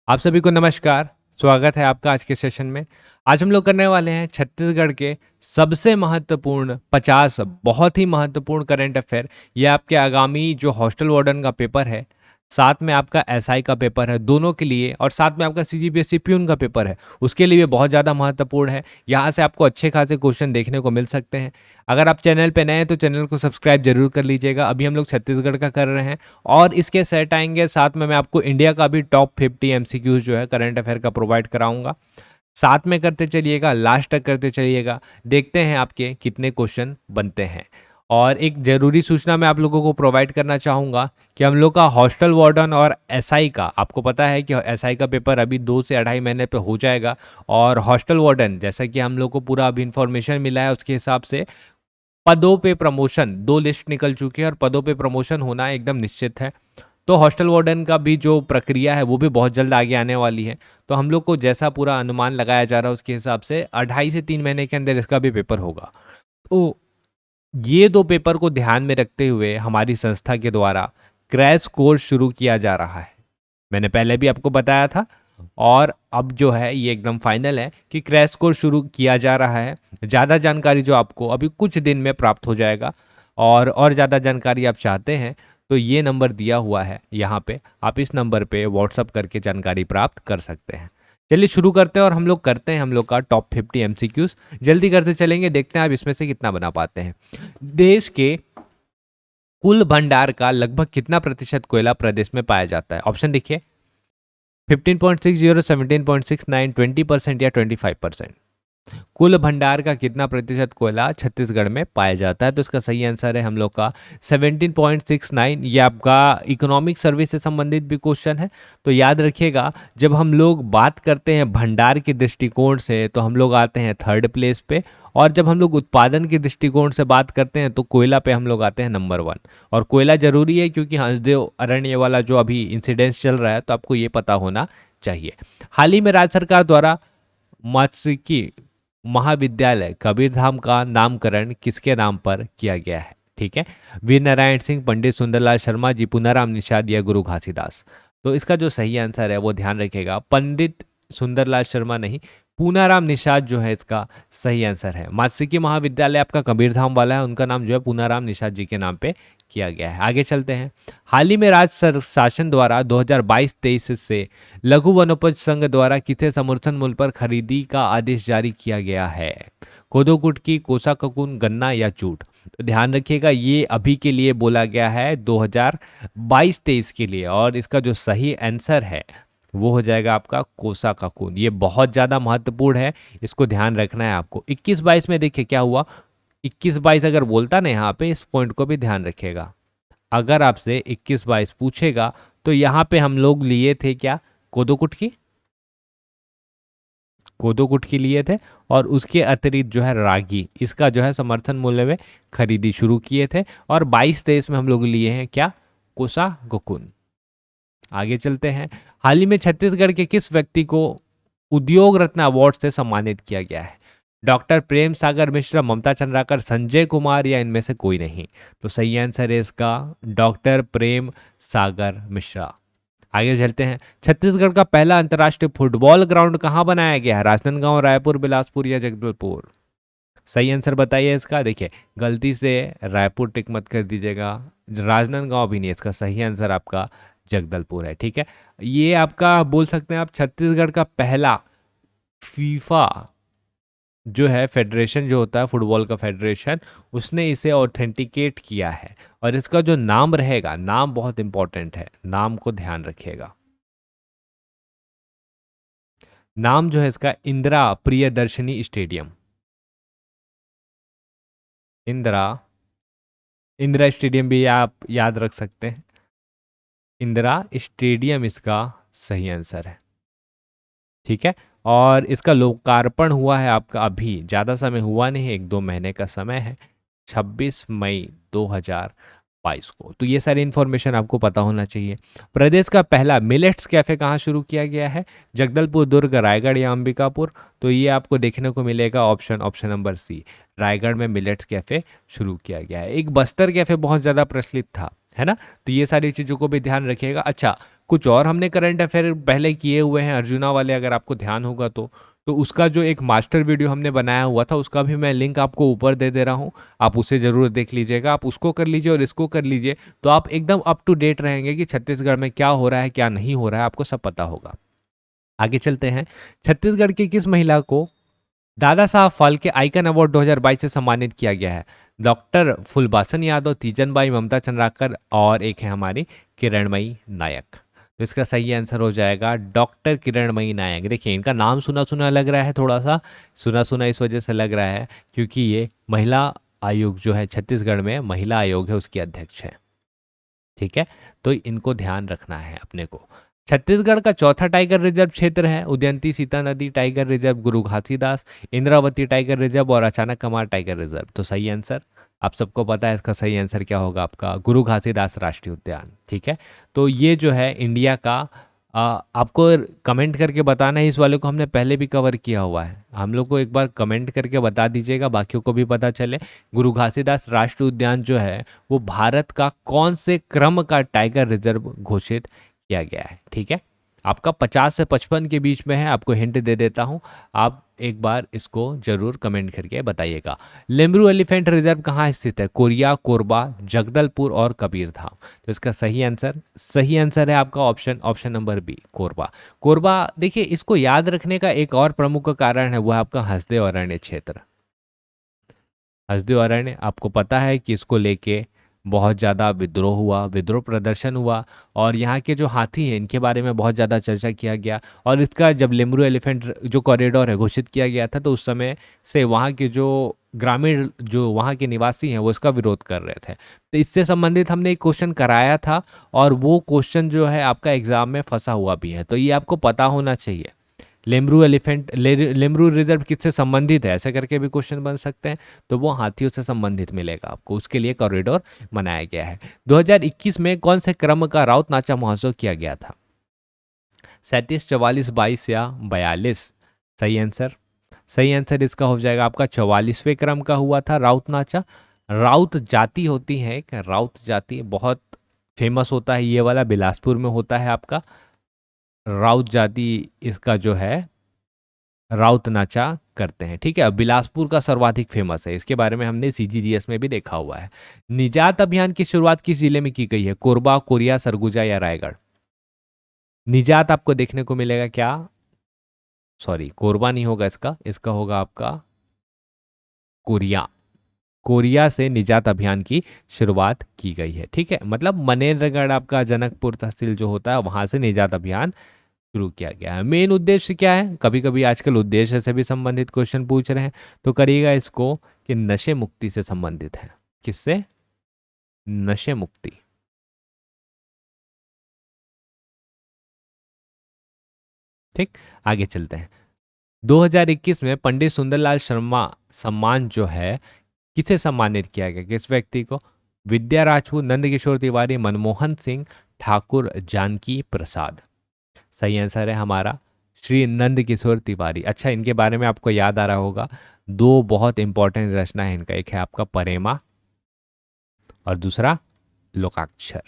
आप सभी को नमस्कार। स्वागत है आपका आज के सेशन में। आज हम लोग करने वाले हैं छत्तीसगढ़ के सबसे महत्वपूर्ण 50 बहुत ही महत्वपूर्ण करंट अफेयर। ये आपके आगामी जो हॉस्टल वार्डन का पेपर है, साथ में आपका एसआई का पेपर है, दोनों के लिए, और साथ में आपका सीजीपीएससी प्यून का पेपर है, उसके लिए भी बहुत ज़्यादा महत्वपूर्ण है। यहाँ से आपको अच्छे खासे क्वेश्चन देखने को मिल सकते हैं। अगर आप चैनल पे नए हैं तो चैनल को सब्सक्राइब जरूर कर लीजिएगा। अभी हम लोग छत्तीसगढ़ का कर रहे हैं और इसके सेट आएंगे, साथ में मैं आपको इंडिया का भी टॉप 50 एमसीक्यूज जो है करंट अफेयर का प्रोवाइड कराऊंगा। साथ में करते चलिएगा, लास्ट तक करते चलिएगा, देखते हैं आपके कितने क्वेश्चन बनते हैं। और एक ज़रूरी सूचना मैं आप लोगों को प्रोवाइड करना चाहूँगा कि हम लोग का हॉस्टल वार्डन और एसआई का, आपको पता है कि एसआई का पेपर अभी 2 से 2.5 महीने पे हो जाएगा, और हॉस्टल वार्डन जैसा कि हम लोग को पूरा अभी इन्फॉर्मेशन मिला है उसके हिसाब से पदों पे प्रमोशन, 2 लिस्ट निकल चुकी है और पदों पे प्रमोशन होना एकदम निश्चित है। तो हॉस्टल वार्डन का भी जो प्रक्रिया है वो भी बहुत जल्द आगे आने वाली है। तो हम लोग को जैसा पूरा अनुमान लगाया जा रहा है उसके हिसाब से 2.5 से 3 महीने के अंदर इसका भी पेपर होगा। तो ये 2 पेपर को ध्यान में रखते हुए हमारी संस्था के द्वारा क्रैश कोर्स शुरू किया जा रहा है। मैंने पहले भी आपको बताया था, और अब जो है ये एकदम फाइनल है कि क्रैश कोर्स शुरू किया जा रहा है। ज़्यादा जानकारी जो आपको अभी कुछ दिन में प्राप्त हो जाएगा, और ज़्यादा जानकारी आप चाहते हैं तो ये नंबर दिया हुआ है यहाँ पे, आप इस नंबर पे व्हाट्सअप करके जानकारी प्राप्त कर सकते हैं। चलिए शुरू करते हैं और हम लोग करते हैं हम लोग का टॉप 50 एमसीक्यूज। जल्दी करते चलेंगे, देखते हैं आप इसमें से कितना बना पाते हैं। देश के कुल भंडार का लगभग कितना प्रतिशत कोयला प्रदेश में पाया जाता है? ऑप्शन देखिए, 15.60, 17.69, 20% या 25%। कुल भंडार का कितना प्रतिशत कोयला छत्तीसगढ़ में पाया जाता है? तो इसका सही आंसर है हम लोग का 17.69। ये आपका इकोनॉमिक सर्विस से संबंधित भी क्वेश्चन है। तो याद रखिएगा, जब हम लोग बात करते हैं भंडार के दृष्टिकोण से तो हम लोग आते हैं 3rd प्लेस पे, और जब हम लोग उत्पादन के दृष्टिकोण से बात करते हैं तो कोयला पे हम लोग आते हैं नंबर 1। और कोयला जरूरी है क्योंकि हंसदेव अरण्य वाला जो अभी इंसिडेंस चल रहा है, तो आपको ये पता होना चाहिए। हाल ही में राज्य सरकार द्वारा मत्स्यिकी महाविद्यालय कबीरधाम का नामकरण किसके नाम पर किया गया है? ठीक है, वीर नारायण सिंह, पंडित सुंदरलाल शर्मा जी, पुनाराम निषाद या गुरु घासीदास। तो इसका जो सही आंसर है वो ध्यान रखिएगा, पंडित सुंदरलाल शर्मा नहीं, पूनाराम निषाद जो है इसका सही आंसर है। मात्स्यिकी महाविद्यालय आपका कबीरधाम वाला है, उनका नाम जो है पूनाराम निषाद जी के नाम पे किया गया है। आगे चलते हैं। हाल ही में राज्य शासन द्वारा 2022-23 से लघु वनोपज संघ द्वारा किसे समर्थन मूल्य पर खरीदी का आदेश जारी किया गया है? कोदो कुटकी, कोसा ककुन, गन्ना या जूट? तो ध्यान रखिएगा, ये अभी के लिए बोला गया है 2022-23 के लिए, और इसका जो सही आंसर है वो हो जाएगा आपका कोसा ककुन। ये बहुत ज़्यादा महत्वपूर्ण है, इसको ध्यान रखना है आपको। 21-22 में देखिए क्या हुआ, 21-22 अगर बोलता ना यहाँ पे, इस पॉइंट को भी ध्यान रखिएगा। अगर आपसे 21-22 पूछेगा तो यहाँ पे हम लोग लिए थे क्या? कोदो कुटकी, कोदो कुटकी लिए थे, और उसके अतिरिक्त जो है रागी, इसका जो है समर्थन मूल्य में खरीदी शुरू किए थे। और 22-23 में हम लोग लिए हैं क्या? कोसा कोकुन। आगे चलते हैं। हाल ही में छत्तीसगढ़ के किस व्यक्ति को उद्योग रत्न अवार्ड से सम्मानित किया गया है? डॉक्टर प्रेम सागर मिश्रा, ममता चंद्राकर, संजय कुमार या इनमें से कोई नहीं? तो सही आंसर है इसका डॉक्टर प्रेम सागर मिश्रा। आगे चलते हैं। छत्तीसगढ़ का पहला अंतर्राष्ट्रीय फुटबॉल ग्राउंड कहाँ बनाया गया है? राजनांदगांव, रायपुर, बिलासपुर या जगदलपुर? सही आंसर बताइए इसका। देखिए, गलती से रायपुर टिक मत कर दीजिएगा, राजनांदगांव भी नहीं, इसका सही आंसर आपका जगदलपुर है। ठीक है, ये आपका बोल सकते हैं आप छत्तीसगढ़ का पहला फीफा जो है फेडरेशन, जो होता है फुटबॉल का फेडरेशन, उसने इसे ऑथेंटिकेट किया है। और इसका जो नाम रहेगा, नाम बहुत इंपॉर्टेंट है, नाम को ध्यान रखिएगा। नाम जो है इसका इंदिरा प्रियदर्शनी स्टेडियम। इंदिरा, इंदिरा स्टेडियम भी आप याद रख सकते हैं। इंदिरा स्टेडियम इसका सही आंसर है। ठीक है, और इसका लोकार्पण हुआ है आपका, अभी ज़्यादा समय हुआ नहीं है, 1-2 महीने का समय है, 26 मई 2022 को। तो ये सारी इन्फॉर्मेशन आपको पता होना चाहिए। प्रदेश का पहला मिलेट्स कैफ़े कहाँ शुरू किया गया है? जगदलपुर, दुर्ग, रायगढ़ या अंबिकापुर? तो ये आपको देखने को मिलेगा ऑप्शन नंबर सी, रायगढ़ में मिलेट्स कैफ़े शुरू किया गया है। एक बस्तर कैफ़े बहुत ज़्यादा प्रचलित था, है ना? तो ये सारी चीज़ों को भी ध्यान रखिएगा। अच्छा, कुछ और हमने करंट अफेयर पहले किए हुए हैं अर्जुना वाले, अगर आपको ध्यान होगा तो उसका जो एक मास्टर वीडियो हमने बनाया हुआ था उसका भी मैं लिंक आपको ऊपर दे दे रहा हूँ, आप उसे ज़रूर देख लीजिएगा। आप उसको कर लीजिए और इसको कर लीजिए, तो आप एकदम अप टू डेट रहेंगे कि छत्तीसगढ़ में क्या हो रहा है क्या नहीं हो रहा है, आपको सब पता होगा। आगे चलते हैं। छत्तीसगढ़ की किस महिला को दादा साहब फाल्के आइकन अवार्ड 2022 से सम्मानित किया गया है? डॉक्टर फुलबासन यादव, तीजन बाई, ममता चंद्राकर और एक है हमारी किरणमयी नायक। तो इसका सही आंसर हो जाएगा डॉक्टर किरणमयी नायक। देखिए इनका नाम सुना सुना लग रहा है, थोड़ा सा सुना सुना इस वजह से लग रहा है क्योंकि ये महिला आयोग जो है छत्तीसगढ़ में महिला आयोग है उसकी अध्यक्ष है। ठीक है, तो इनको ध्यान रखना है अपने को। छत्तीसगढ़ का चौथा टाइगर रिजर्व क्षेत्र है उदयंती सीता नदी टाइगर रिजर्व, गुरु घासीदास, इंद्रावती टाइगर रिजर्व और अचानक कमार टाइगर रिजर्व। तो सही आंसर आप सबको पता है, इसका सही आंसर क्या होगा आपका? गुरु घासीदास राष्ट्रीय उद्यान। ठीक है, तो ये जो है इंडिया का आपको कमेंट करके बताना है। इस वाले को हमने पहले भी कवर किया हुआ है, हम लोग को एक बार कमेंट करके बता दीजिएगा, बाकियों को भी पता चले। गुरु घासीदास राष्ट्रीय उद्यान जो है वो भारत का कौन से क्रम का टाइगर रिजर्व घोषित किया गया है? ठीक है, आपका 50 से 55 के बीच में है, आपको हिंट दे देता हूँ, आप एक बार इसको जरूर कमेंट करके बताइएगा। लेमरू एलिफेंट रिजर्व कहाँ स्थित है? कोरिया, कोरबा, जगदलपुर और कबीरधाम। तो इसका सही आंसर है आपका option number B, Korba. Korba देखिए, इसको याद रखने का एक और प्रमुख कारण है, वो है आपका हसदेव अरण्य क्षेत्र। हसदेव अरण्य आपको पता है कि इसको लेके बहुत ज़्यादा विद्रोह प्रदर्शन हुआ और यहाँ के जो हाथी हैं इनके बारे में बहुत ज़्यादा चर्चा किया गया। और इसका जब लेमरू एलिफेंट जो कॉरिडोर है घोषित किया गया था तो उस समय से वहाँ के जो ग्रामीण जो वहाँ के निवासी हैं वो इसका विरोध कर रहे थे। तो इससे संबंधित हमने एक क्वेश्चन कराया था और वो क्वेश्चन जो है आपका एग्जाम में फंसा हुआ भी है, तो ये आपको पता होना चाहिए। लेमरू रिजर्व किससे संबंधित है, ऐसे करके भी क्वेश्चन बन सकते हैं, तो वो हाथियों से संबंधित मिलेगा आपको, उसके लिए कॉरिडोर बनाया गया है। 2021 में कौन से क्रम का राउत नाचा महोत्सव किया गया था? 37, 44, 22 या 42? सही आंसर इसका हो जाएगा आपका 44वें क्रम का हुआ था राउत नाचा। राउत जाति होती है, एक राउत जाति बहुत फेमस होता है, ये वाला बिलासपुर में होता है आपका राउत जाति, इसका जो है राउत नाचा करते हैं। ठीक है, अब बिलासपुर का सर्वाधिक फेमस है, इसके बारे में हमने सीजीजीएस में भी देखा हुआ है। निजात अभियान की शुरुआत किस जिले में की गई है? कोरबा, कोरिया, सरगुजा या रायगढ़? निजात आपको देखने को मिलेगा क्या? सॉरी, कोरबा नहीं होगा इसका होगा आपका कोरिया। कोरिया से निजात अभियान की शुरुआत की गई है। ठीक है, मतलब मनेन्द्रगढ़ आपका जनकपुर तहसील जो होता है वहां से निजात अभियान शुरू किया गया है। मेन उद्देश्य क्या है? कभी कभी आजकल उद्देश्य से भी संबंधित क्वेश्चन पूछ रहे हैं, तो करिएगा इसको कि नशे मुक्ति से संबंधित है। किससे? नशे मुक्ति। ठीक, आगे चलते हैं। 2021 में पंडित सुंदरलाल शर्मा सम्मान जो है किसे सम्मानित किया गया? किस व्यक्ति को? विद्या राजपूत, नंदकिशोर तिवारी, मनमोहन सिंह, ठाकुर जानकी प्रसाद। सही आंसर है हमारा श्री नंद किशोर तिवारी। अच्छा, इनके बारे में आपको याद आ रहा होगा, दो बहुत इंपॉर्टेंट रचना है इनका, एक है आपका परेमा और दूसरा लोकाक्षर।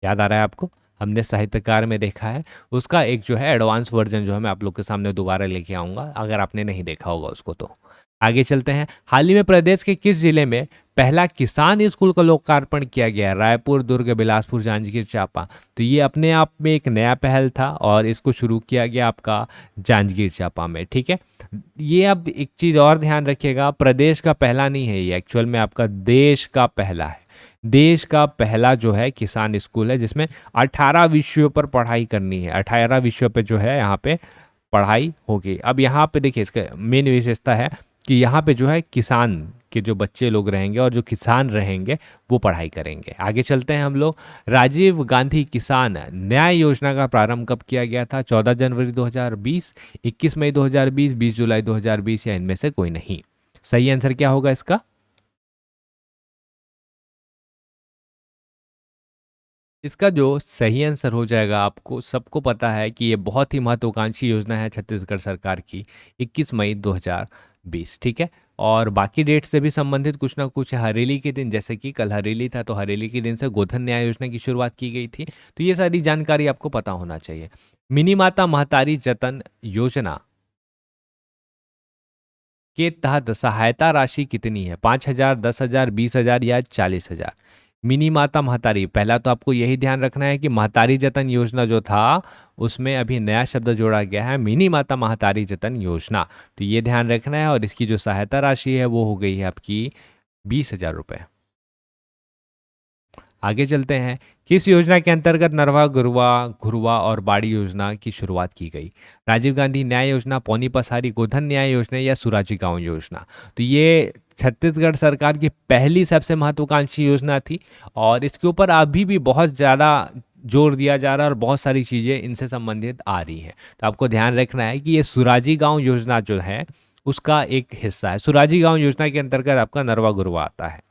याद आ रहा है आपको? हमने साहित्यकार में देखा है, उसका एक जो है एडवांस वर्जन जो है मैं आप लोग के सामने दोबारा लेके आऊँगा, अगर आपने नहीं देखा होगा उसको तो। आगे चलते हैं। हाल ही में प्रदेश के किस जिले में पहला किसान स्कूल का लोकार्पण किया गया? रायपुर, दुर्ग, बिलासपुर, जांजगीर चांपा। तो ये अपने आप में एक नया पहल था और इसको शुरू किया गया आपका जांजगीर चांपा में। ठीक है, ये अब एक चीज़ और ध्यान रखिएगा, प्रदेश का पहला नहीं है ये, एक्चुअल में आपका देश का पहला है। देश का पहला जो है किसान स्कूल है जिसमें 18 विषयों पर पढ़ाई करनी है। 18 विषयों पे जो है यहाँ पे पढ़ाई होगी। अब यहाँ पे देखिए इसका मेन विशेषता है कि यहाँ पे जो है किसान के जो बच्चे लोग रहेंगे और जो किसान रहेंगे वो पढ़ाई करेंगे। आगे चलते हैं हम लोग। राजीव गांधी किसान न्याय योजना का प्रारंभ कब किया गया था? 14 जनवरी 2020, 21 मई 2020, 20 जुलाई 2020 या इनमें से कोई नहीं? सही आंसर क्या होगा इसका? इसका जो सही आंसर हो जाएगा, आपको सबको पता है कि ये बहुत ही महत्वाकांक्षी योजना है छत्तीसगढ़ सरकार की, 21 मई 2020। ठीक है, और बाकी डेट से भी संबंधित कुछ ना कुछ हरेली के दिन, जैसे कि कल हरेली था तो हरेली के दिन से गोधन न्याय योजना की शुरुआत की गई थी। तो ये सारी जानकारी आपको पता होना चाहिए। मिनी माता महतारी जतन योजना के तहत सहायता राशि कितनी है? 5,000, 10,000, 20,000 या 40,000? मिनी माता महतारी, पहला तो आपको यही ध्यान रखना है कि महतारी जतन योजना जो था उसमें अभी नया शब्द जोड़ा गया है, मिनी माता महतारी जतन योजना। तो ये ध्यान रखना है। और इसकी जो सहायता राशि है वो हो गई है आपकी 20,000 रुपये। आगे चलते हैं। किस योजना के अंतर्गत नरवा गुरवा घुरवा और बाड़ी योजना की शुरुआत की गई? राजीव गांधी न्याय योजना, पौनी पसारी गोधन न्याय योजना या सुराजी गांव योजना? तो ये छत्तीसगढ़ सरकार की पहली सबसे महत्वाकांक्षी योजना थी और इसके ऊपर अभी भी बहुत ज़्यादा जोर दिया जा रहा है और बहुत सारी चीज़ें इनसे संबंधित आ रही हैं। तो आपको ध्यान रखना है कि ये सुराजी गांव योजना जो है उसका एक हिस्सा है। सुराजी गांव योजना के अंतर्गत आपका नरवा गुरवा आता है।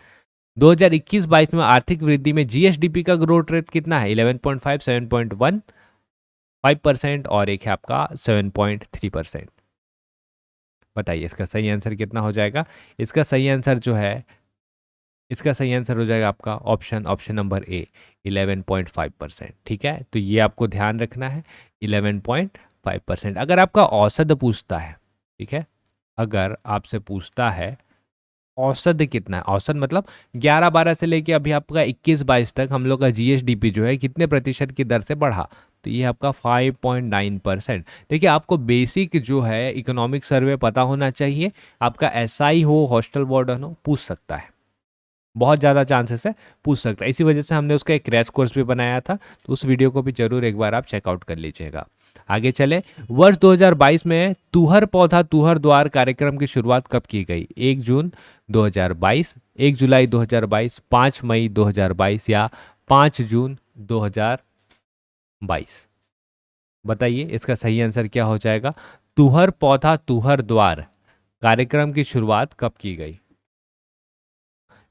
2021-22 में आर्थिक वृद्धि में जीएसडीपी का ग्रोथ रेट कितना है? 11.5, 7.1, 5% और एक है आपका 7.3%। बताइए इसका सही आंसर कितना हो जाएगा? इसका सही आंसर जो है, इसका सही आंसर हो जाएगा आपका ऑप्शन नंबर ए, 11.5%। ठीक है, तो ये आपको ध्यान रखना है, 11.5%। अगर आपका औसत पूछता है, ठीक है, अगर आपसे पूछता है औसत कितना है, औसत मतलब 11-12 से लेके अभी आपका 21-22 तक हम लोग का जीएसडीपी जो है कितने प्रतिशत की दर से बढ़ा, तो ये आपका 5.9%। देखिए आपको बेसिक जो है इकोनॉमिक सर्वे पता होना चाहिए। आपका एसआई हो, हॉस्टल वार्डन हो, पूछ सकता है, बहुत ज़्यादा चांसेस है पूछ सकता है। इसी वजह से हमने उसका एक क्रैश कोर्स भी बनाया था, तो उस वीडियो को भी जरूर एक बार आप चेकआउट कर लीजिएगा। आगे चले। वर्ष 2022 में तुहर पौधा तुहर द्वार कार्यक्रम की शुरुआत कब की गई? 1 जून 2022, 1 जुलाई 2022, 5 मई 2022 या 5 जून 2022? बताइए इसका सही आंसर क्या हो जाएगा? तुहर पौधा तुहर द्वार कार्यक्रम की शुरुआत कब की गई?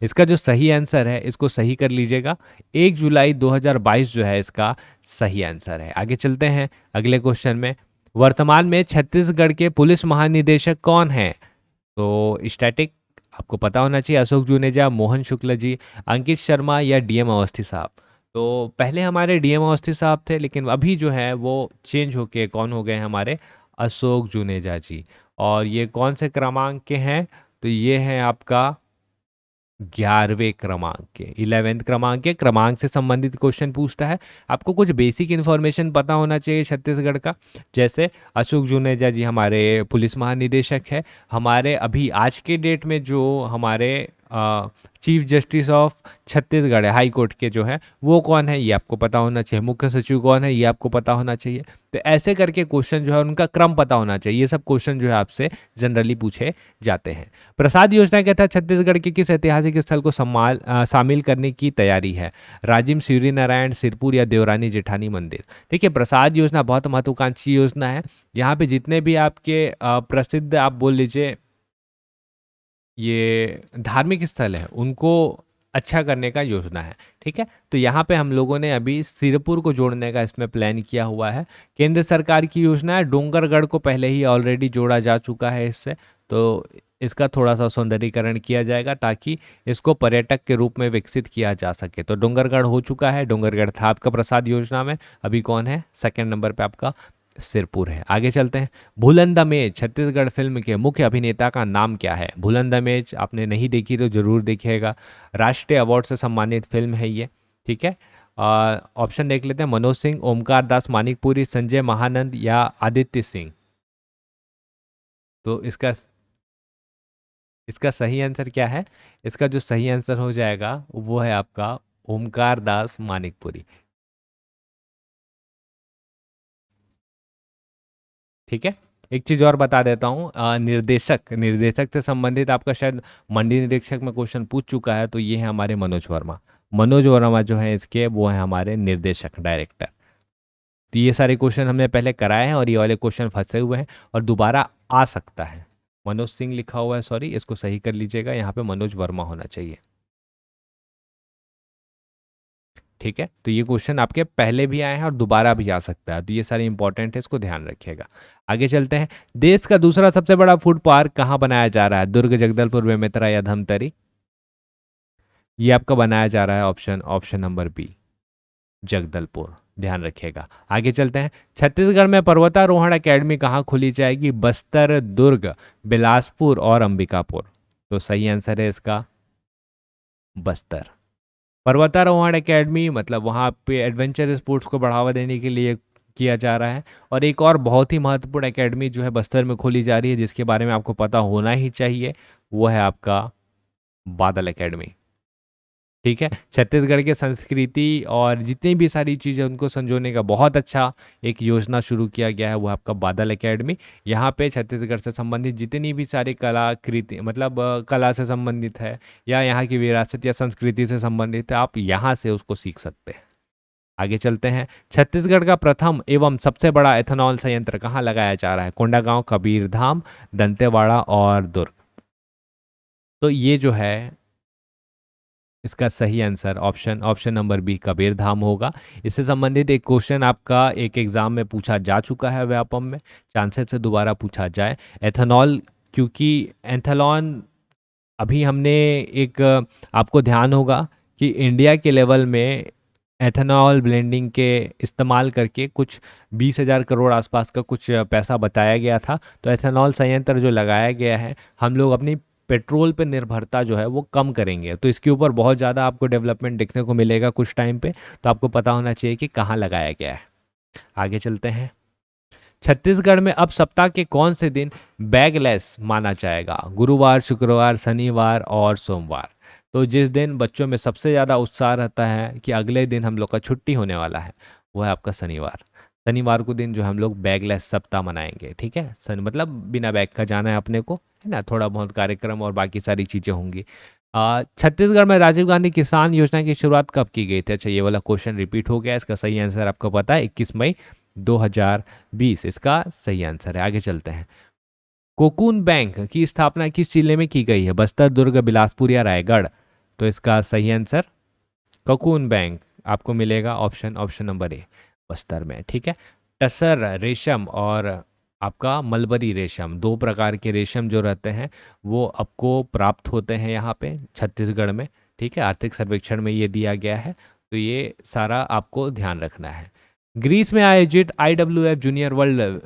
इसका जो सही आंसर है इसको सही कर लीजिएगा, 1 जुलाई 2022 जो है इसका सही आंसर है। आगे चलते हैं अगले क्वेश्चन में। वर्तमान में छत्तीसगढ़ के पुलिस महानिदेशक कौन हैं? तो स्टैटिक आपको पता होना चाहिए, अशोक जुनेजा, मोहन शुक्ला जी, अंकित शर्मा या डीएम अवस्थी साहब? तो पहले हमारे डीएम अवस्थी साहब थे, लेकिन अभी जो है वो चेंज होके कौन हो गए हैं? हमारे अशोक जुनेजा जी। और ये कौन से क्रमांक के हैं? तो ये है आपका 11वें क्रमांक के, 11th क्रमांक के। क्रमांक से संबंधित क्वेश्चन पूछता है, आपको कुछ बेसिक इन्फॉर्मेशन पता होना चाहिए छत्तीसगढ़ का। जैसे अशोक जुनेजा जी हमारे पुलिस महानिदेशक है। हमारे अभी आज के डेट में जो हमारे चीफ जस्टिस ऑफ छत्तीसगढ़ है, हाई कोर्ट के जो है, वो कौन है ये आपको पता होना चाहिए। मुख्य सचिव कौन है ये आपको पता होना चाहिए। तो ऐसे करके क्वेश्चन जो है उनका क्रम पता होना चाहिए। ये सब क्वेश्चन जो है आपसे जनरली पूछे जाते हैं। प्रसाद योजना के तहत छत्तीसगढ़ के किस ऐतिहासिक स्थल को शामिल करने की तैयारी है? राजिम, सूर्य नारायण, सिरपुर या देवरानी जेठानी मंदिर? देखिए प्रसाद योजना बहुत महत्वाकांक्षी योजना है। यहाँ पे जितने भी आपके प्रसिद्ध आप बोल लीजिए ये धार्मिक स्थल है उनको अच्छा करने का योजना है। ठीक है, तो यहाँ पे हम लोगों ने अभी सिरपुर को जोड़ने का इसमें प्लान किया हुआ है। केंद्र सरकार की योजना है। डोंगरगढ़ को पहले ही ऑलरेडी जोड़ा जा चुका है इससे, तो इसका थोड़ा सा सौंदर्यीकरण किया जाएगा ताकि इसको पर्यटक के रूप में विकसित किया जा सके। तो डोंगरगढ़ हो चुका है, डोंगरगढ़ था आपका प्रसाद योजना में। अभी कौन है सेकंड नंबर पे? आपका सिरपुर है। आगे चलते हैं। भूलन द मेज छत्तीसगढ़ फिल्म के मुख्य अभिनेता का नाम क्या है? भूलन द मेज आपने नहीं देखी तो जरूर देखिएगा, राष्ट्रीय अवार्ड से सम्मानित फिल्म है ये। ठीक है, ऑप्शन देख लेते हैं। मनोज सिंह, ओमकार दास मानिकपुरी, संजय महानंद या आदित्य सिंह? तो इसका सही आंसर क्या है? इसका जो सही आंसर हो जाएगा वो है आपका ओमकार दास मानिकपुरी। ठीक है, एक चीज़ और बता देता हूँ, निर्देशक निर्देशक से संबंधित आपका शायद मंडी निरीक्षक में क्वेश्चन पूछ चुका है, तो ये है हमारे मनोज वर्मा। मनोज वर्मा जो है इसके वो है हमारे निर्देशक, डायरेक्टर। तो ये सारे क्वेश्चन हमने पहले कराए हैं और ये वाले क्वेश्चन फंसे हुए हैं और दोबारा आ सकता है। मनोज सिंह लिखा हुआ है, सॉरी, इसको सही कर लीजिएगा, यहाँ पे मनोज वर्मा होना चाहिए। ठीक है, तो ये क्वेश्चन आपके पहले भी आए हैं और दोबारा भी आ सकता है, तो ये सारे इंपॉर्टेंट है, इसको ध्यान रखिएगा। आगे चलते हैं। देश का दूसरा सबसे बड़ा फूड पार्क कहाँ बनाया जा रहा है? दुर्ग, जगदलपुर, बेमेतरा या धमतरी? ये आपका बनाया जा रहा है option option number B, Jagdalpur, ध्यान रखिएगा। आगे चलते हैं। छत्तीसगढ़ में पर्वतारोहण एकेडमी कहाँ खोली जाएगी? बस्तर, दुर्ग, बिलासपुर और अंबिकापुर। तो सही आंसर है इसका बस्तर। पर्वतारोहण एकेडमी मतलब वहाँ पे एडवेंचर स्पोर्ट्स को बढ़ावा देने के लिए किया जा रहा है। और एक और बहुत ही महत्वपूर्ण एकेडमी जो है बस्तर में खोली जा रही है, जिसके बारे में आपको पता होना ही चाहिए, वो है आपका बादल एकेडमी। ठीक है, छत्तीसगढ़ के संस्कृति और जितनी भी सारी चीज़ें उनको संजोने का बहुत अच्छा एक योजना शुरू किया गया है, वो आपका बादल एकेडमी। यहाँ पे छत्तीसगढ़ से संबंधित जितनी भी सारी कलाकृति मतलब कला से संबंधित है या यहाँ की विरासत या संस्कृति से संबंधित है, आप यहाँ से उसको सीख सकते हैं। आगे चलते हैं। छत्तीसगढ़ का प्रथम एवं सबसे बड़ा एथेनॉल संयंत्र कहाँ लगाया जा रहा है? कोंडागांव, कबीरधाम, दंतेवाड़ा और दुर्ग। तो ये जो है इसका सही answer option option number B, Kabirdham होगा। इससे संबंधित एक क्वेश्चन आपका एक एग्जाम में पूछा जा चुका है व्यापम में, चांसेस से दोबारा पूछा जाए। एथेनॉल, क्योंकि एथेनॉल अभी हमने एक आपको ध्यान होगा कि इंडिया के लेवल में एथेनॉल ब्लेंडिंग के इस्तेमाल करके कुछ 20,000 करोड़ आसपास का कुछ पैसा बताया गया था। तो एथेनॉल संयंत्र जो लगाया गया है, हम लोग अपनी पेट्रोल पे निर्भरता जो है वो कम करेंगे, तो इसके ऊपर बहुत ज़्यादा आपको डेवलपमेंट देखने को मिलेगा कुछ टाइम पे। तो आपको पता होना चाहिए कि कहाँ लगाया गया है। आगे चलते हैं। छत्तीसगढ़ में अब सप्ताह के कौन से दिन बैगलेस माना जाएगा? गुरुवार, शुक्रवार, शनिवार और सोमवार। तो जिस दिन बच्चों में सबसे ज़्यादा उत्साह रहता है कि अगले दिन हम लोग का छुट्टी होने वाला है, वो है आपका शनिवार। शनिवार को दिन जो हम लोग बैगलेस सप्ताह मनाएंगे। ठीक है, मतलब बिना बैग का जाना है अपने को, है ना, थोड़ा बहुत कार्यक्रम और बाकी सारी चीज़ें होंगी। छत्तीसगढ़ में राजीव गांधी किसान योजना की शुरुआत कब की गई थी? अच्छा, ये वाला क्वेश्चन रिपीट हो गया। इसका सही आंसर आपको पता है, 21 मई 2020 इसका सही आंसर है। आगे चलते हैं। कोकून बैंक की स्थापना किस जिले में की गई है? बस्तर, दुर्ग, बिलासपुर या रायगढ़? तो इसका सही आंसर कोकून बैंक आपको मिलेगा option option number A, Bastar में। ठीक है, टसर रेशम और आपका मलबरी रेशम, दो प्रकार के रेशम जो रहते हैं वो आपको प्राप्त होते हैं यहाँ पे छत्तीसगढ़ में। ठीक है, आर्थिक सर्वेक्षण में ये दिया गया है, तो ये सारा आपको ध्यान रखना है। ग्रीस में आयोजित IWF junior world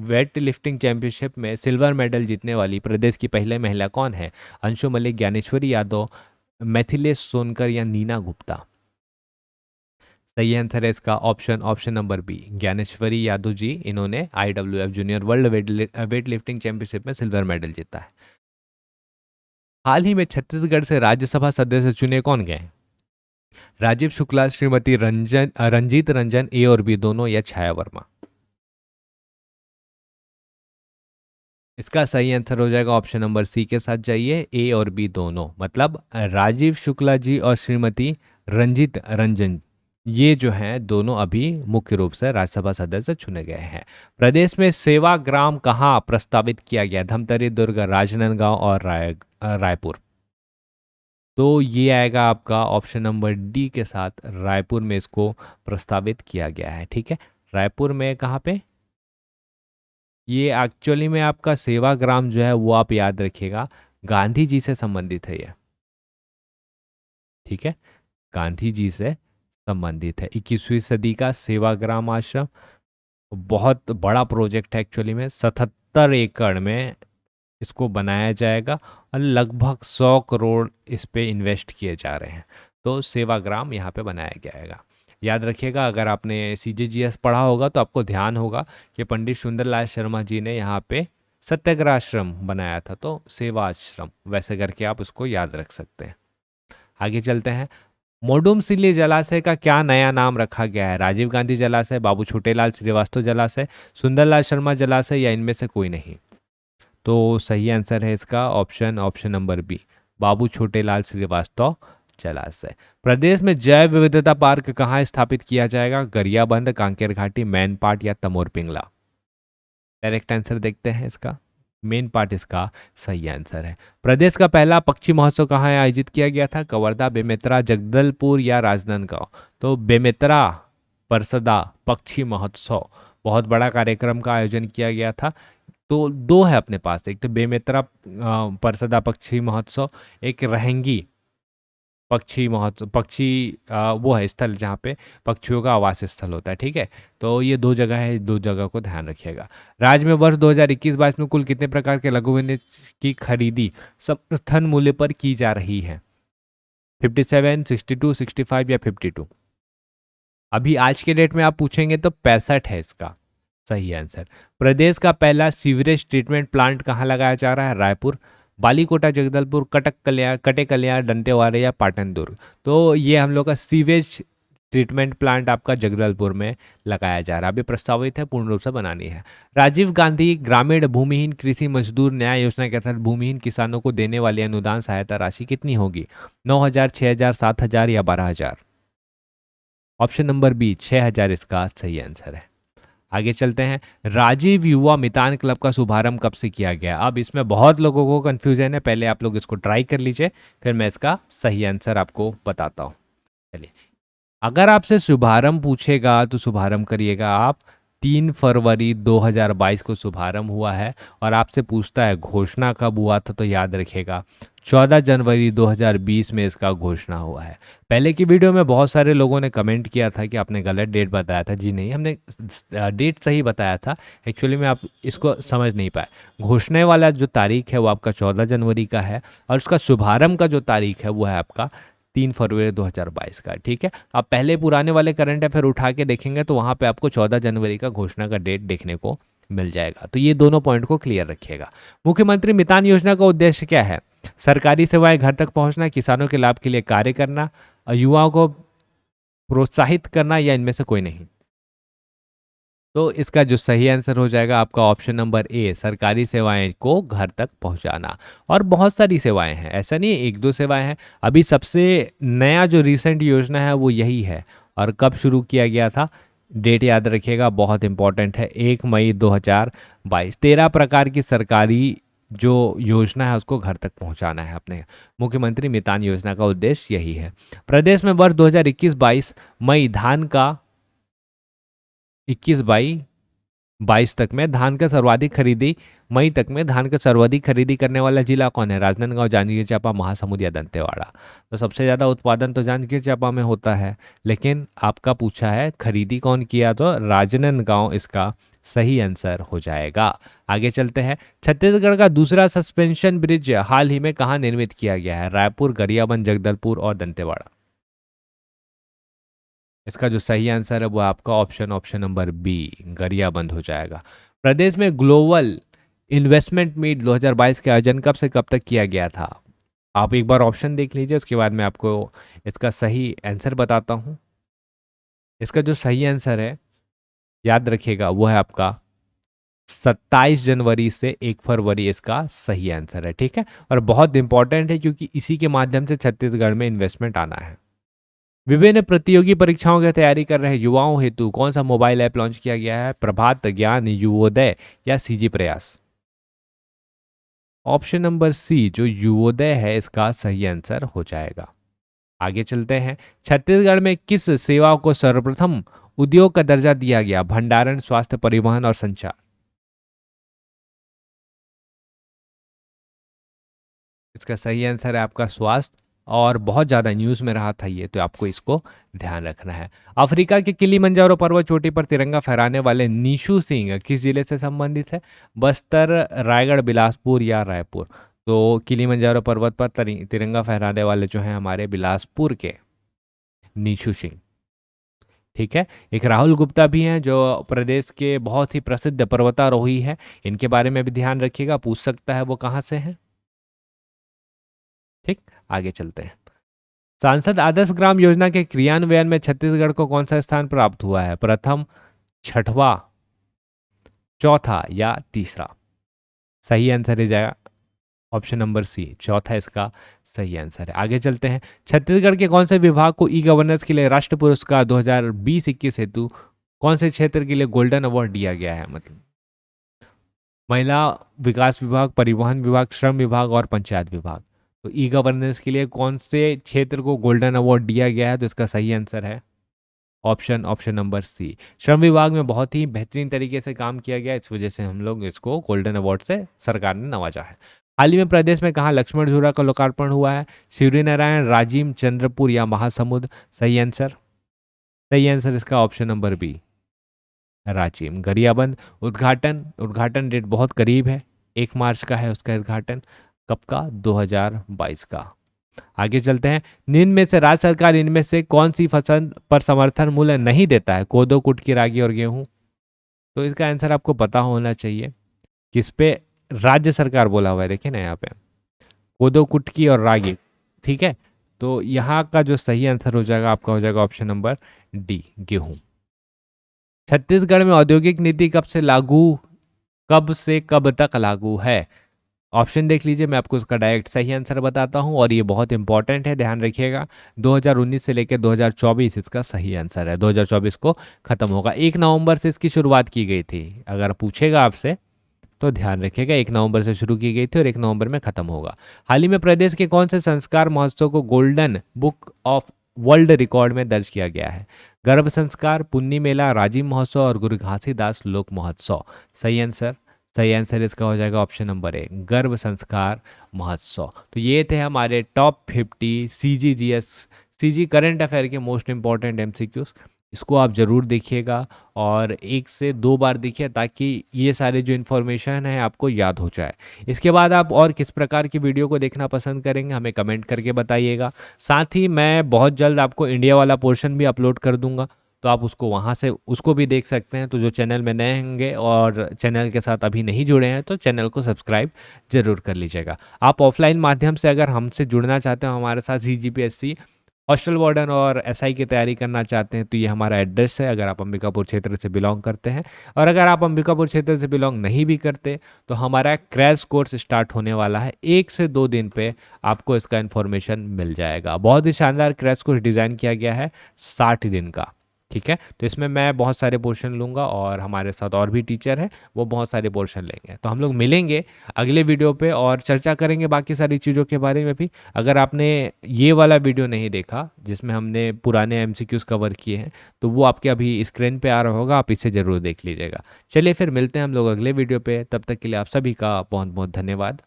weight lifting championship में सिल्वर मेडल जीतने वाली प्रदेश की पहले महिला कौन है? अंशु मलिक, ज्ञानेश्वरी यादव, मिथिलेश सोनकर या नीना गुप्ता? सही आंसर है इसका option option number B, Dnyaneshwari Yadav ji. इन्होंने IWF junior world weight lifting championship में सिल्वर मेडल जीता है। हाल ही में छत्तीसगढ़ से राज्यसभा सदस्य चुने कौन गए? राजीव शुक्ला, श्रीमती रंजीत रंजन, ए और बी दोनों या छाया वर्मा? इसका सही आंसर हो जाएगा ऑप्शन नंबर सी के साथ जाइए, ए और बी दोनों। मतलब राजीव शुक्ला जी और श्रीमती रंजीत रंजन, ये जो हैं दोनों अभी मुख्य रूप से राज्यसभा सदस्य चुने गए हैं। प्रदेश में सेवाग्राम कहाँ प्रस्तावित किया गया? धमतरी, दुर्ग, राजनांदगांव और रायपुर। तो ये आएगा आपका ऑप्शन नंबर डी के साथ, रायपुर में इसको प्रस्तावित किया गया है। ठीक है, रायपुर में कहाँ पे? ये एक्चुअली में आपका सेवाग्राम जो है वो आप याद रखिएगा, गांधी जी से संबंधित है ये। ठीक है, गांधी जी से संबंधित है। 21वीं सदी का सेवाग्राम आश्रम बहुत बड़ा प्रोजेक्ट है एक्चुअली में, 77 एकड़ में इसको बनाया जाएगा और लगभग 100 करोड़ इस पे इन्वेस्ट किए जा रहे हैं। तो सेवाग्राम यहाँ पे बनाया जाएगा। याद रखिएगा, अगर आपने CGGS पढ़ा होगा तो आपको ध्यान होगा कि पंडित सुंदरलाल शर्मा जी ने यहाँ पे सत्याग्रह आश्रम बनाया था, तो सेवा आश्रम वैसे करके आप उसको याद रख सकते हैं। आगे चलते हैं। मोडुमसिल्ली जलाशय का क्या नया नाम रखा गया है? राजीव गांधी जलाशय, बाबू छोटेलाल श्रीवास्तव जलाशय, सुंदरलाल शर्मा जलाशय या इनमें से कोई नहीं? तो सही आंसर है इसका ऑप्शन ऑप्शन नंबर बी, बाबू छोटेलाल श्रीवास्तव जलाशय। प्रदेश में जैव विविधता पार्क कहाँ स्थापित किया जाएगा? गरियाबंद, कांकेर घाटी, मैनपाट या तमोर पिंगला? डायरेक्ट आंसर देखते हैं इसका। मेन पार्ट इसका सही आंसर है। प्रदेश का पहला पक्षी महोत्सव कहाँ आयोजित किया गया था? कवर्धा, बेमेतरा, जगदलपुर या राजनांदगांव? तो बेमेतरा परसदा पक्षी महोत्सव, बहुत बड़ा कार्यक्रम का आयोजन किया गया था। तो दो है अपने पास, एक तो बेमेतरा परसदा पक्षी महोत्सव, एक रहेंगी पक्षी महोत्सव, पक्षी वो है स्थल जहाँ पे पक्षियों का आवास स्थल होता है। ठीक है, तो ये दो जगह है, दो जगह को ध्यान रखिएगा। राज्य में वर्ष 2021-22 में कुल कितने प्रकार के लघु विनिर्माण की खरीदी समर्थन मूल्य पर की जा रही है? 57, 62, 65 या 52? अभी आज के डेट में आप पूछेंगे तो 65 है इसका सही आंसर। प्रदेश का पहला सीवरेज ट्रीटमेंट प्लांट कहाँ लगाया जा रहा है? रायपुर, बालीकोटा, जगदलपुर, कटक कल्याण, कटे कल्याण, दंतेवाड़ा या पाटन दुर्ग? तो ये हम लोग का सीवेज ट्रीटमेंट प्लांट आपका जगदलपुर में लगाया जा रहा है, अभी प्रस्तावित है, पूर्ण रूप से बनानी है। राजीव गांधी ग्रामीण भूमिहीन कृषि मजदूर न्याय योजना के तहत भूमिहीन किसानों को देने वाली अनुदान सहायता राशि कितनी होगी? 9,000, 6,000, 7,000 या 12,000? ऑप्शन नंबर बी 6,000 इसका सही आंसर है। आगे चलते हैं। राजीव युवा मितान क्लब का शुभारंभ कब से किया गया? अब इसमें बहुत लोगों को कंफ्यूजन है, पहले आप लोग इसको ट्राई कर लीजिए, फिर मैं इसका सही आंसर आपको बताता हूँ। चलिए, अगर आपसे शुभारंभ पूछेगा तो शुभारंभ करिएगा आप 3 फरवरी 2022 को शुभारंभ हुआ है, और आपसे पूछता है घोषणा कब हुआ था, तो याद रखिएगा 14 जनवरी 2020 में इसका घोषणा हुआ है। पहले की वीडियो में बहुत सारे लोगों ने कमेंट किया था कि आपने गलत डेट बताया था। जी नहीं, हमने डेट सही बताया था, एक्चुअली में आप इसको समझ नहीं पाए। घोषणा वाला जो तारीख है वो आपका 14 जनवरी का है, और उसका शुभारंभ का जो तारीख है वो है आपका 3 फरवरी 2022 का। ठीक है, आप पहले पुराने वाले करंट अफेयर उठा के देखेंगे तो वहाँ पे आपको 14 जनवरी का घोषणा का डेट देखने को मिल जाएगा। तो ये दोनों पॉइंट को क्लियर रखिएगा। मुख्यमंत्री मितान योजना का उद्देश्य क्या है? सरकारी सेवाएं घर तक पहुंचना, किसानों के लाभ के लिए कार्य करना, युवाओं को प्रोत्साहित करना, या इनमें से कोई नहीं? तो इसका जो सही आंसर हो जाएगा आपका ऑप्शन नंबर ए, सरकारी सेवाएं को घर तक पहुंचाना। और बहुत सारी सेवाएं हैं, ऐसा नहीं है एक दो सेवाएं हैं। अभी सबसे नया जो रिसेंट योजना है वो यही है, और कब शुरू किया गया था, डेट याद रखिएगा, बहुत इंपॉर्टेंट है, 1 मई 2022। 13 प्रकार की सरकारी जो योजना है उसको घर तक पहुंचाना है अपने। मुख्यमंत्री मितान योजना का उद्देश्य यही है। प्रदेश में वर्ष 2021-22 मई धान का 21-22 तक में धान का सर्वाधिक खरीदी, मई तक में धान का सर्वाधिक खरीदी करने वाला जिला कौन है? राजनांदगांव, जांजगीर चांपा, महासमुंद या दंतेवाड़ा? तो सबसे ज़्यादा उत्पादन तो जांजगीर चांपा में होता है, लेकिन आपका पूछा है खरीदी कौन किया, तो राजनांदगांव इसका सही आंसर हो जाएगा। आगे चलते हैं। छत्तीसगढ़ का दूसरा सस्पेंशन ब्रिज हाल ही में कहाँ निर्मित किया गया है? रायपुर, गरियाबंद, जगदलपुर और दंतेवाड़ा? इसका जो सही आंसर है वो आपका ऑप्शन नंबर बी, गरियाबंद हो जाएगा। प्रदेश में ग्लोबल इन्वेस्टमेंट मीट 2022 के आयोजन कब से कब तक किया गया था? आप एक बार ऑप्शन देख लीजिए, उसके बाद मैं आपको इसका सही आंसर बताता हूँ। इसका जो सही आंसर है याद रखिएगा वो है आपका 27 जनवरी से 1 फरवरी इसका सही आंसर है। ठीक है, और बहुत इंपॉर्टेंट है क्योंकि इसी के माध्यम से छत्तीसगढ़ में इन्वेस्टमेंट आना है। विभिन्न प्रतियोगी परीक्षाओं की तैयारी कर रहे युवाओं हेतु कौन सा मोबाइल ऐप लॉन्च किया गया है? प्रभात, ज्ञान, युवोदय या सीजी प्रयास? ऑप्शन नंबर सी जो युवोदय है इसका सही आंसर हो जाएगा। आगे चलते हैं। छत्तीसगढ़ में किस सेवा को सर्वप्रथम उद्योग का दर्जा दिया गया? भंडारण, स्वास्थ्य, परिवहन और संचार? इसका सही आंसर है आपका स्वास्थ्य, और बहुत ज़्यादा न्यूज़ में रहा था ये, तो आपको इसको ध्यान रखना है। अफ्रीका के किलिमंजारो पर्वत चोटी पर तिरंगा फहराने वाले नीशू सिंह किस जिले से संबंधित है? बस्तर, रायगढ़, बिलासपुर या रायपुर? तो किलिमंजारो पर्वत पर तिरंगा फहराने वाले जो हैं हमारे बिलासपुर के नीशू सिंह। ठीक है, एक राहुल गुप्ता भी हैं जो प्रदेश के बहुत ही प्रसिद्ध पर्वतारोही हैं, इनके बारे में भी ध्यान रखिएगा, पूछ सकता है वो कहाँ से हैं। ठीक, आगे चलते हैं। सांसद आदर्श ग्राम योजना के क्रियान्वयन में छत्तीसगढ़ को कौन सा स्थान प्राप्त हुआ है? प्रथम, छठवां, चौथा या तीसरा? सही आंसर है जाएगा ऑप्शन नंबर सी, चौथा इसका सही आंसर है। आगे चलते हैं। छत्तीसगढ़ के कौन से विभाग को ई गवर्नेंस के लिए राष्ट्र पुरस्कार 2020-21 हेतु कौन से क्षेत्र के लिए गोल्डन अवार्ड दिया गया है? मतलब महिला विकास विभाग, परिवहन विभाग, श्रम विभाग और पंचायत विभाग। तो ई गवर्नेंस के लिए कौन से क्षेत्र को गोल्डन अवार्ड दिया गया है? तो इसका सही आंसर है ऑप्शन नंबर सी। श्रम विभाग में बहुत ही बेहतरीन तरीके से काम किया गया, इस वजह से हम लोग इसको गोल्डन अवार्ड से सरकार ने नवाजा है। हाल ही में प्रदेश में कहाँ लक्ष्मण झूला का लोकार्पण हुआ है? शिवरीनारायण, राजिम, चंद्रपुर या महासमुंद? सही आंसर इसका option number B, Rajim. Gariaband उद्घाटन डेट बहुत करीब है, 1 मार्च का है उसका उद्घाटन। कब का? 2022 का। आगे चलते हैं। निम्न में से राज्य सरकार इनमें से कौन सी फसल पर समर्थन मूल्य नहीं देता है? कोदो, कुटकी, रागी और गेहूं। तो इसका आंसर आपको पता होना चाहिए। किस पे राज्य सरकार बोला हुआ है, देखिए ना यहाँ पे, कोदो, कुटकी और रागी। ठीक है, तो यहाँ का जो सही आंसर हो जाएगा आपका हो जाएगा ऑप्शन नंबर डी, गेहूं। छत्तीसगढ़ में औद्योगिक नीति कब से कब तक लागू है? ऑप्शन देख लीजिए, मैं आपको उसका डायरेक्ट सही आंसर बताता हूं और ये बहुत इंपॉर्टेंट है, ध्यान रखिएगा। 2019 से लेकर 2024 इसका सही आंसर है। 2024 को खत्म होगा। 1 नवंबर से इसकी शुरुआत की गई थी। अगर पूछेगा आपसे तो ध्यान रखिएगा, 1 नवंबर से शुरू की गई थी और 1 नवंबर में खत्म होगा। हाल ही में प्रदेश के कौन से संस्कार महोत्सव को golden book of world record में दर्ज किया गया है? गर्भ संस्कार, पुन्नी मेला, राजीव महोत्सव और गुरु घासीदास लोक महोत्सव। सही आंसर इसका हो जाएगा ऑप्शन नंबर ए, गर्भ संस्कार महोत्सव। तो ये थे हमारे टॉप 50 सीजी करंट अफेयर के मोस्ट इंपॉर्टेंट एमसीक्यूज। इसको आप ज़रूर देखिएगा और 1 से 2 बार देखिए ताकि ये सारे जो इन्फॉर्मेशन है आपको याद हो जाए। इसके बाद आप और किस प्रकार की वीडियो को देखना पसंद करेंगे हमें कमेंट करके बताइएगा। साथ ही मैं बहुत जल्द आपको इंडिया वाला पोर्शन भी अपलोड कर दूंगा, तो आप उसको वहाँ से उसको भी देख सकते हैं। तो जो चैनल में नए होंगे और चैनल के साथ अभी नहीं जुड़े हैं तो चैनल को सब्सक्राइब जरूर कर लीजिएगा। आप ऑफलाइन माध्यम से अगर हमसे जुड़ना चाहते हो, हमारे साथ CGPSC हॉस्टल वार्डन और SI की तैयारी करना चाहते हैं, तो ये हमारा एड्रेस है अगर आप अंबिकापुर क्षेत्र से बिलोंग करते हैं। और अगर आप अंबिकापुर क्षेत्र से बिलोंग नहीं भी करते तो हमारा क्रैश कोर्स स्टार्ट होने वाला है। 1 से 2 दिन पे आपको इसका इन्फॉर्मेशन मिल जाएगा। बहुत ही शानदार क्रैश कोर्स डिज़ाइन किया गया है, 60 दिन का। ठीक है, तो इसमें मैं बहुत सारे पोर्शन लूँगा और हमारे साथ और भी टीचर हैं, वो बहुत सारे पोर्शन लेंगे। तो हम लोग मिलेंगे अगले वीडियो पे और चर्चा करेंगे बाकी सारी चीज़ों के बारे में भी। अगर आपने ये वाला वीडियो नहीं देखा जिसमें हमने पुराने MCQs कवर किए हैं, तो वो आपके अभी स्क्रीन पे आ रहा होगा, आप इसे ज़रूर देख लीजिएगा। चलिए फिर मिलते हैं हम लोग अगले वीडियो पे, तब तक के लिए आप सभी का बहुत बहुत धन्यवाद।